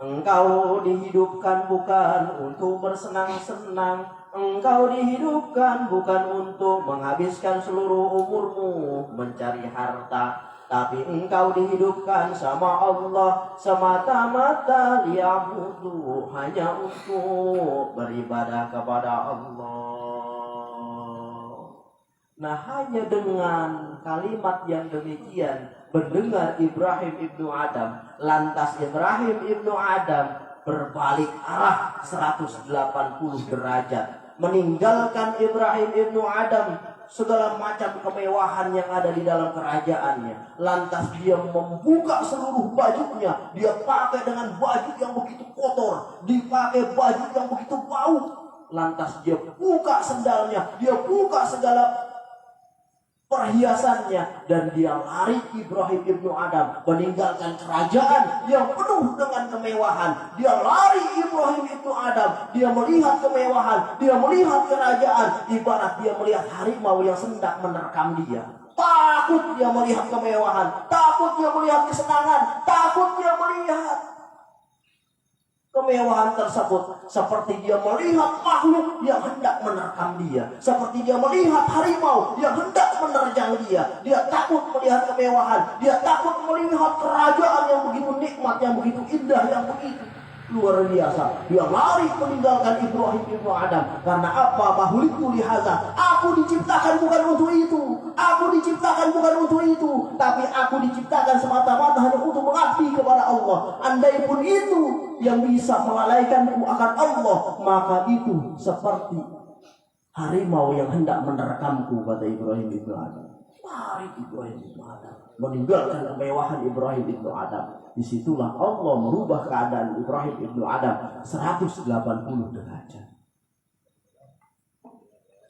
Engkau dihidupkan bukan untuk bersenang-senang. Engkau dihidupkan bukan untuk menghabiskan seluruh umurmu mencari harta. Tapi engkau dihidupkan sama Allah semata-mata liya'budu, hanya untuk beribadah kepada Allah. Nah, hanya dengan kalimat yang demikian mendengar Ibrahim ibnu Adam, lantas Ibrahim ibnu Adam berbalik arah 180 derajat, meninggalkan Ibrahim ibnu Adam segala macam kemewahan yang ada di dalam kerajaannya. Lantas dia membuka seluruh bajunya. Dia pakai dengan baju yang begitu kotor, dipakai baju yang begitu bau. Lantas dia buka sendalnya, dia buka segala perhiasannya, dan dia lari Ibrahim ibnu Adam meninggalkan kerajaan yang penuh dengan kemewahan. Dia lari Ibrahim ibnu Adam, dia melihat kemewahan, dia melihat kerajaan, ibarat dia melihat harimau yang hendak menerkam dia. Takut dia melihat kemewahan, takut dia melihat kesenangan, takut dia melihat kemewahan tersebut, seperti dia melihat makhluk yang hendak menerkam dia, seperti dia melihat harimau yang hendak menerjang dia. Dia takut melihat kemewahan, dia takut melihat kerajaan yang begitu nikmat, yang begitu indah, yang begitu luar biasa. Dia lari meninggalkan Ibrahim ibnu Adam. Karena apa? Mahuliku lihaza, aku diciptakan bukan untuk itu, aku diciptakan bukan untuk itu, tapi aku diciptakan semata-mata hanya untuk mengabdi kepada Allah. Andai pun itu yang bisa melalaikanku akan Allah, maka itu seperti harimau yang hendak menerkamku, kata Ibrahim ibnu Adam. Lari Ibrahim ibnu Adam meninggalkan kemewahan Ibrahim ibnu Adam. Disitulah Allah merubah keadaan Ibrahim ibnu Adam 180 derajat.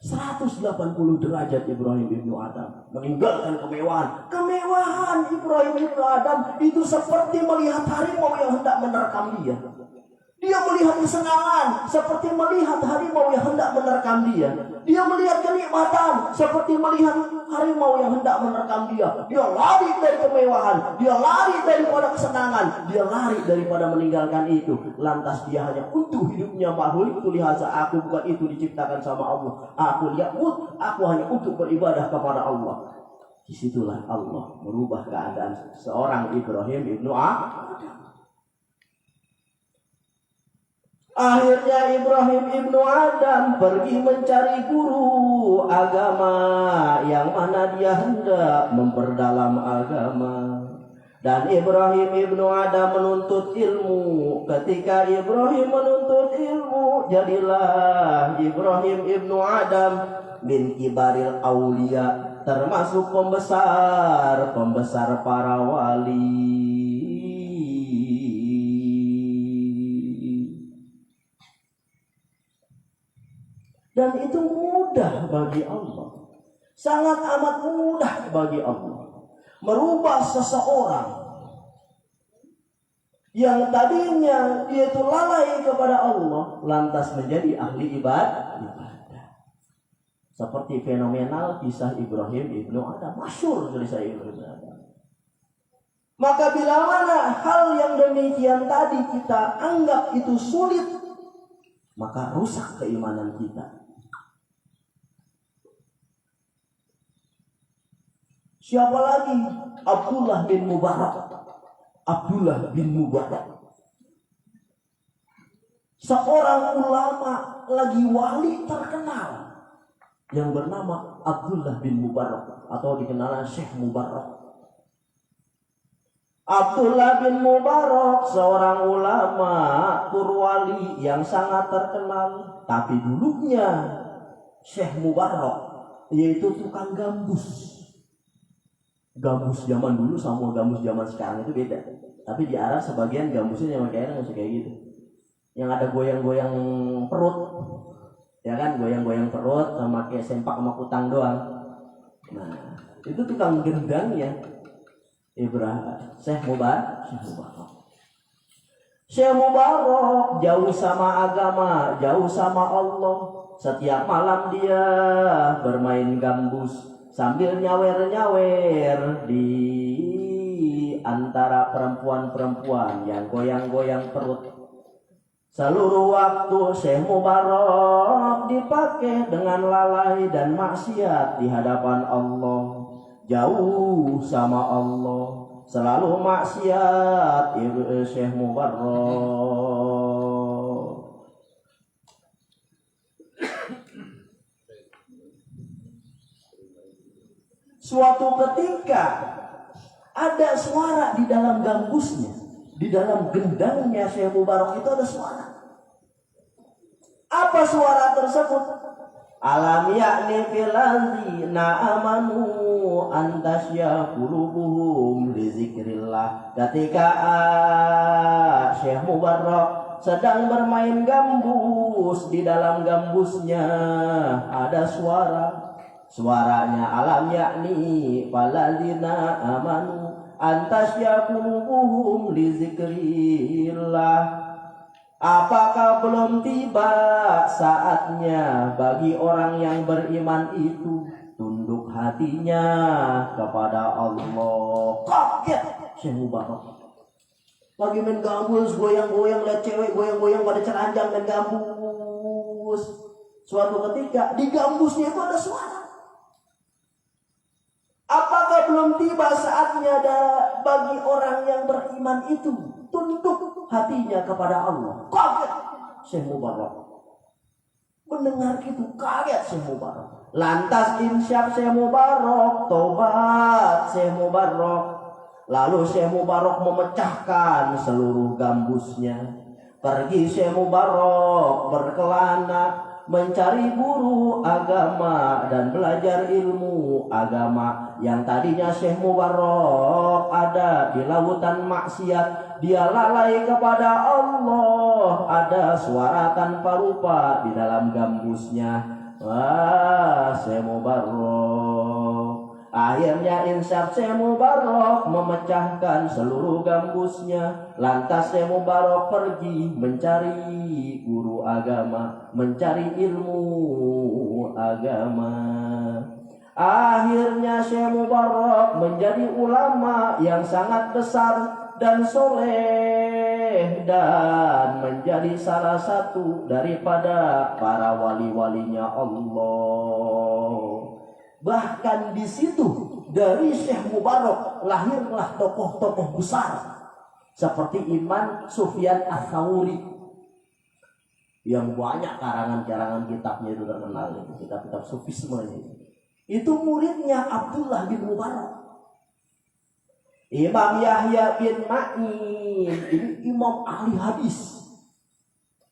180 derajat Ibrahim ibnu Adam meninggalkan kemewahan. Kemewahan Ibrahim ibnu Adam itu seperti melihat harimau yang hendak menerkam dia. Dia melihat kesenangan seperti melihat harimau yang hendak menerkam dia. Dia melihat kenikmatan seperti melihat harimau yang hendak menerkam dia. Dia lari dari kemewahan, dia lari daripada kesenangan, dia lari daripada meninggalkan itu. Lantas dia hanya untuk hidupnya makhluk lihaza, aku bukan itu diciptakan sama Allah. Aku hanya untuk beribadah kepada Allah. Disitulah Allah merubah keadaan seorang Ibrahim ibnu Adam. Akhirnya Ibrahim ibnu Adam pergi mencari guru agama yang mana dia hendak memperdalam agama. Dan Ibrahim ibnu Adam menuntut ilmu. Ketika Ibrahim menuntut ilmu, jadilah Ibrahim ibnu Adam min kibaril aulia, termasuk pembesar para wali. Dan itu mudah bagi Allah, sangat amat mudah bagi Allah merubah seseorang yang tadinya dia itu lalai kepada Allah lantas menjadi ahli ibadah. Seperti fenomenal kisah Ibrahim ibnu Adam, masyhur kisah Ibrahim ibnu Adam. Maka bila mana hal yang demikian tadi kita anggap itu sulit, maka rusak keimanan kita. Siapa lagi? Abdullah bin Mubarak. Abdullah bin Mubarak, seorang ulama lagi wali terkenal yang bernama Abdullah bin Mubarak atau dikenal Syekh Mubarak. Abdullah bin Mubarak seorang ulama turwali yang sangat terkenal, tapi dulunya Syekh Mubarak yaitu tukang gambus. Gambus zaman dulu sama gambus zaman sekarang itu beda. Tapi di Arab sebagian gambusnya yang kayaknya masih kayak gitu, yang ada goyang-goyang perut, ya kan, goyang-goyang perut sama kayak sempak sama kutang doang. Nah itu tukang gendangnya Syekh Mubarak. Syekh Mubarak jauh sama agama, jauh sama Allah. Setiap malam dia bermain gambus sambil nyawer-nyawer di antara perempuan-perempuan yang goyang-goyang perut. Seluruh waktu Syekh Mubarak dipakai dengan lalai dan maksiat di hadapan Allah. Jauh sama Allah, selalu maksiat Syekh Mubarak. Suatu ketika ada suara di dalam gambusnya, di dalam gendangnya Syekh Mubarak itu ada suara. Apa suara tersebut? Alam yakni fil ladzina amanu antasya qulubuhum li zikrillah. Ketika Syekh Mubarak sedang bermain gambus, di dalam gambusnya ada suara. Suaranya alam yakni faladzina amanu antasya qulubuhum li zikrillah. Apakah belum tiba saatnya bagi orang yang beriman itu tunduk hatinya kepada Allah? Kaget Syekh Mubarak. Lagi main gambus, goyang-goyang, lihat cewek goyang-goyang pada ceranjang main gambus. Suatu ketika di gambusnya itu ada suara. Apakah belum tiba saatnya bagi orang yang beriman itu tunduk hatinya kepada Allah? Kaget Syekh Mubarak. Mendengar itu kaget Syekh Mubarak. Lantas insyaf Syekh Mubarak, tobat Syekh Mubarak. Lalu Syekh Mubarak memecahkan seluruh gambusnya. Pergi Syekh Mubarak berkelana mencari guru agama dan belajar ilmu agama. Yang tadinya Syekh Mubarak ada di lautan maksiat, dia lalai kepada Allah. Ada suara tanpa rupa di dalam gambusnya. Wah, Syekh Mubarak. Akhirnya insaf Syekh Mubarak memecahkan seluruh gambusnya. Lantas Syekh Mubarak pergi mencari guru agama, mencari ilmu agama. Akhirnya Syekh Mubarak menjadi ulama yang sangat besar dan soleh, dan menjadi salah satu daripada para wali-walinya Allah. Bahkan di situ dari Syekh Mubarak lahirlah tokoh-tokoh besar seperti Imam Sufyan Ats-Tsauri yang banyak karangan-karangan kitabnya itu terkenal, kitab-kitab sufisme ini. Itu muridnya Abdullah bin Mubarak. Imam Yahya bin Ma'in, ini imam ahli hadis.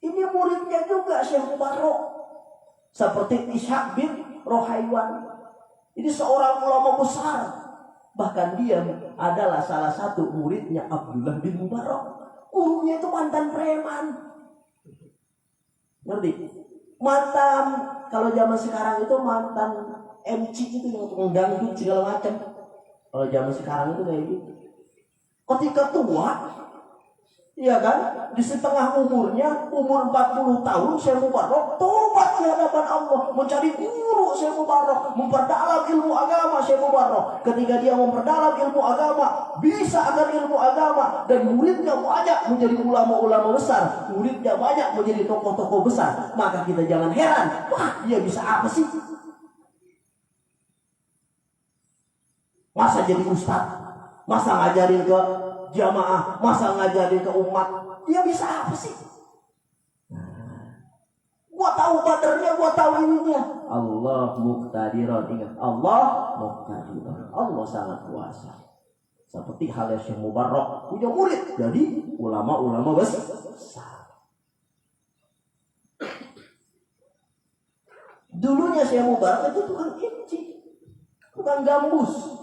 Ini muridnya juga Syekh Mubarak. Seperti Ishaq bin Rohaiwan. Ini seorang ulama besar. Bahkan dia adalah salah satu muridnya Abdullah bin Mubarak. Gurunya itu mantan preman. Ngerti? Mantan, kalau zaman sekarang itu mantan MC itu yang mengganggu segala macam. Kalau zaman sekarang itu kayak gitu. Ketika tua, iya kan? Di setengah umurnya, umur 40 tahun, Syekh Mubarak tobat di hadapan Allah, mencari guru Syekh Mubarak, memperdalam ilmu agama Syekh Mubarak. Ketika dia memperdalam ilmu agama, bisa akan ilmu agama, dan muridnya banyak menjadi ulama-ulama besar, muridnya banyak menjadi tokoh-tokoh besar, maka kita jangan heran, wah dia bisa apa sih? Masa jadi ustadz? Masa ngajarin ke jamaah? Masa ngajarin ke umat? Dia bisa apa sih? Gua tahu badarnya, gua tahu ininya. Allah muqtadiran. Ingat, Allah muqtadiran. Allah sangat kuasa. Seperti halnya Syekh Mubarak punya murid jadi ulama-ulama besar. Dulunya Syekh Mubarak itu tukang inci, tukang gambus.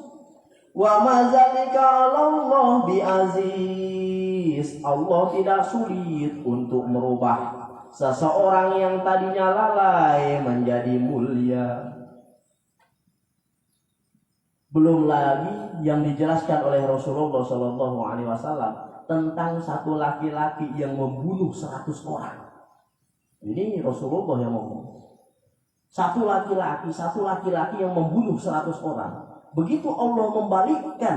Wa ma zalika 'alallah bi'aziz. Allah tidak sulit untuk merubah seseorang yang tadinya lalai menjadi mulia. Belum lagi yang dijelaskan oleh Rasulullah SAW tentang satu laki-laki yang membunuh 100 orang. Ini Rasulullah yang ngomong. Satu laki-laki yang membunuh 100 orang. Begitu Allah membalikkan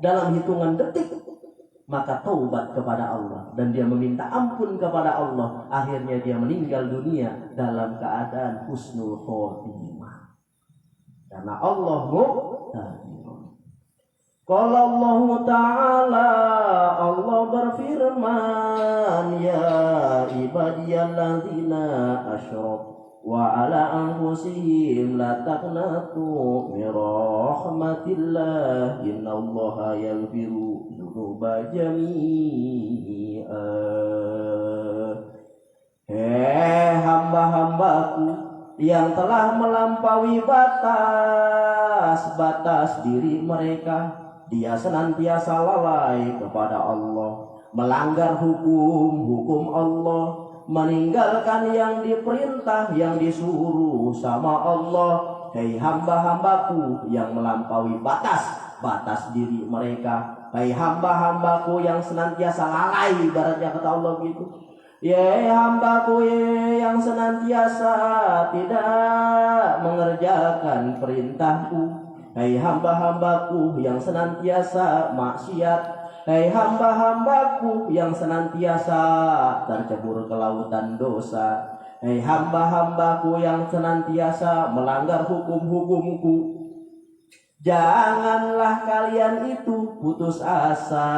dalam hitungan detik, maka taubat kepada Allah dan dia meminta ampun kepada Allah. Akhirnya dia meninggal dunia dalam keadaan husnul khotimah. Karena Allah muqtadir. Qala Allah Ta'ala, Allah berfirman, ya ibadiyalladzina asyraku wa ala anfusihim la taqnatu min rahmatillah innallaha yaghfiru dzunuba jami'a. Hamba-hambaku yang telah melampaui batas diri mereka, dia senantiasa lalai kepada Allah, melanggar hukum Allah, meninggalkan yang diperintah, yang disuruh sama Allah. Hei hamba-hambaku yang melampaui batas diri mereka. Hei hamba-hambaku yang senantiasa lalai, ibaratnya kata Allah gitu. Ya hambaku yang senantiasa tidak mengerjakan perintahku. Hei hamba-hambaku yang senantiasa maksiat. Hei hamba-hambaku yang senantiasa tercebur ke lautan dosa. Hei hamba-hambaku yang senantiasa melanggar hukum-hukumku. Janganlah kalian itu putus asa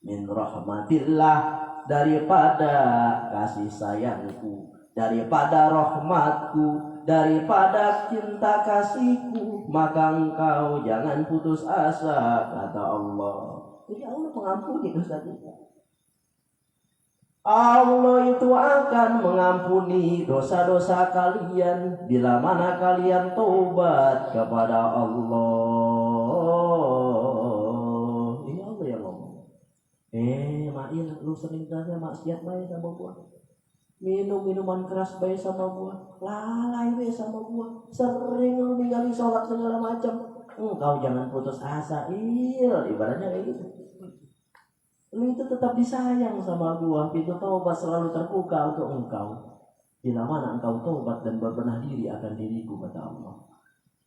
min rahmatillah, daripada kasih sayangku, daripada rahmatku, daripada cinta kasihku, maka engkau jangan putus asa, kata Allah. Jadi Allah mengampuni dosa kita. Allah itu akan mengampuni dosa-dosa kalian bila mana kalian tobat kepada Allah. Ini Allah yang ngomong. Main, lu sering tanya maksiat baik sama gua. Minum minuman keras baik sama gua. Lalai baik sama gua. Sering lu ninggalin sholat segala macam. Engkau jangan putus asa. Ibaratnya kayak gitu. Lu itu tetap disayang sama gua. Pintu taubat selalu terbuka untuk engkau. Bila mana engkau taubat dan berbenah diri akan diriku, kata Allah.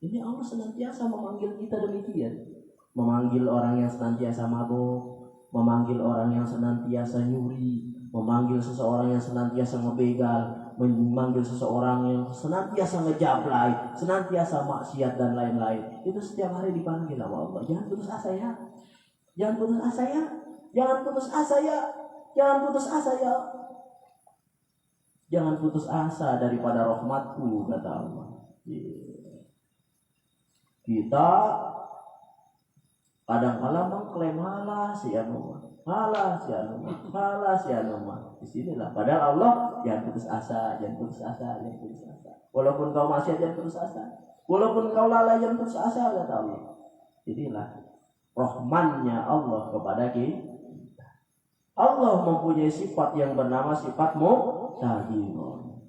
Ini Allah senantiasa memanggil kita demikian. Memanggil orang yang senantiasa mabuk, memanggil orang yang senantiasa nyuri, memanggil seseorang yang senantiasa ngebegal, memanggil seseorang yang senantiasa ngejablay, senantiasa maksiat dan lain-lain. Itu setiap hari dipanggil sama Allah. Jangan putus asa ya. Jangan putus asa ya. Jangan putus asa ya. Jangan putus asa ya. Jangan putus asa daripada rahmatku, kata Allah. Kita kadang-kadang mengklaim halah si anu, halah si anu, halah si anu. Disinilah. Padahal Allah jangan putus asa, jangan putus asa, jangan putus asa. Walaupun kau maksiat jangan putus asa. Walaupun kau lalai jangan putus asa, kata Allah. Inilah rahmannya Allah kepada kita. Allah mempunyai sifat yang bernama sifat muqtadirun.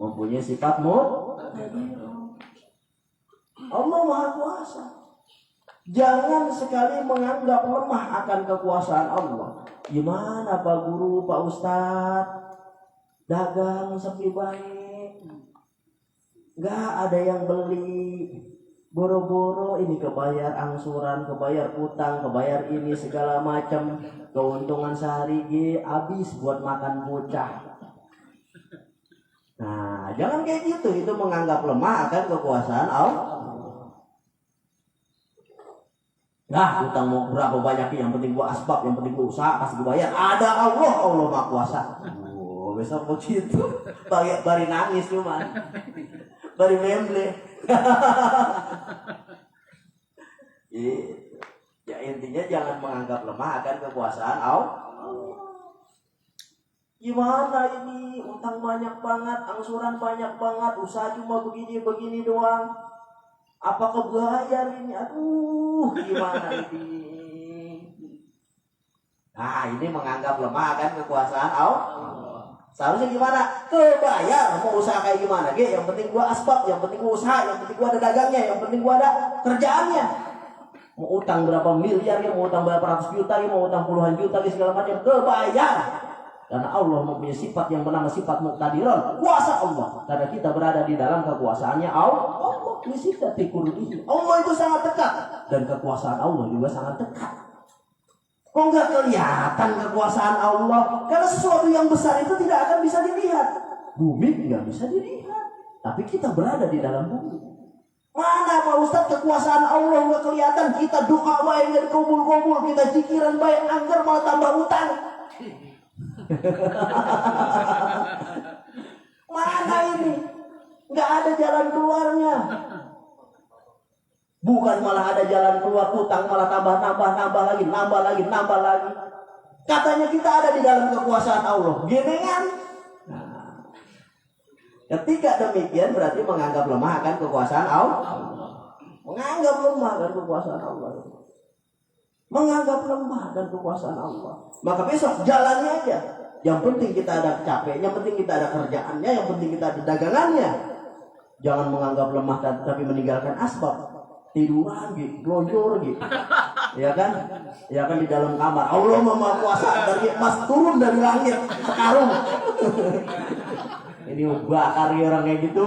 Mempunyai sifat muqtadirun. Allah Maha Kuasa. Jangan sekali menganggap lemah akan kekuasaan Allah. Gimana Pak Guru, Pak Ustadz? Dagang sepi baik. Gak ada yang beli. Boro-boro ini kebayar angsuran, kebayar utang, kebayar ini segala macam. Keuntungan sehari habis buat makan bocah. Nah, jangan kayak gitu. Itu menganggap lemah akan kekuasaan Allah. Nah, utang mau berapa banyak, yang penting gua asbab, yang penting gua usaha, kasih gua bayar. Ada Allah, Allah Maha Kuasa. Besok begitu, bari nangis cuman, bari memble. Ya intinya jangan menganggap lemah akan kekuasaan Allah. Gimana ini, utang banyak banget, angsuran banyak banget, usaha cuma begini doang. Apakah bayar ini? Aduh, gimana ini? Nah, ini menganggap lemah kan kekuasaan Allah. Seharusnya gimana? Kebayar, mau usaha kayak gimana? Yang penting gua asbab, yang penting gua usaha, yang penting gua ada dagangnya, yang penting gua ada kerjaannya. Mau utang berapa miliar, mau utang berapa ratus juta, mau utang puluhan juta, segala macam, kebayar. Karena Allah mempunyai sifat yang bernama sifat muqtadirun, kuasa Allah. Karena kita berada di dalam kekuasaannya Allah. Allah itu sangat dekat, dan kekuasaan Allah juga sangat dekat. Kok nggak kelihatan kekuasaan Allah? Karena sesuatu yang besar itu tidak akan bisa dilihat. Bumi nggak bisa dilihat, tapi kita berada di dalam bumi. Mana Pak Ustadz kekuasaan Allah nggak kelihatan? Kita doa baik nggak dikabul-kabul, kita zikiran baik anggar malah tambah utang. Mana ini? Nggak ada jalan keluarnya. Bukan malah ada jalan keluar, utang malah nambah lagi. Katanya kita ada di dalam kekuasaan Allah. Gini kan? Nah, ketika demikian berarti menganggap lemah akan kekuasaan Allah. Menganggap lemah akan kekuasaan Allah. menganggap lemah dan kekuasaan Allah. Maka besok jalani aja. Yang penting kita ada capek, yang penting kita ada kerjaannya, yang penting kita ada dagangannya. Jangan menganggap lemah tapi meninggalkan asbab. Tiduran gitu, glonjor gitu. Ya kan? Ya kan di dalam kamar. Allah Maha Kuasa, dari emas turun dari langit sekarung. Ini bakar orang kayak gitu.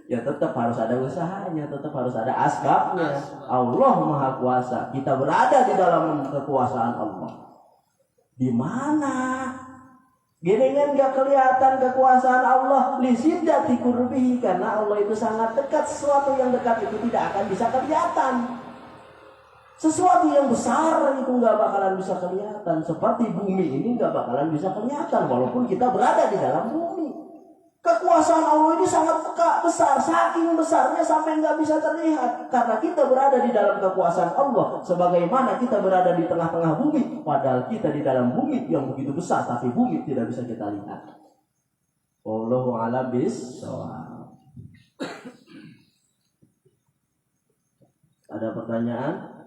Ya tetap harus ada usahanya, tetap harus ada asbabnya. Allah Maha Kuasa. Kita berada di dalam kekuasaan Allah. Di mana? Gini kan gak kelihatan kekuasaan Allah lisidati kurbihi, karena Allah itu sangat dekat. Sesuatu yang dekat itu tidak akan bisa kelihatan. Sesuatu yang besar itu gak bakalan bisa kelihatan. Seperti bumi ini gak bakalan bisa kelihatan walaupun kita berada di dalam bumi. Kekuasaan Allah ini sangat besar, saking besarnya sampai nggak bisa terlihat. Karena kita berada di dalam kekuasaan Allah, sebagaimana kita berada di tengah-tengah bumi, padahal kita di dalam bumi yang begitu besar, tapi bumi tidak bisa kita lihat. Wallahu a'lam bishawab. Ada pertanyaan?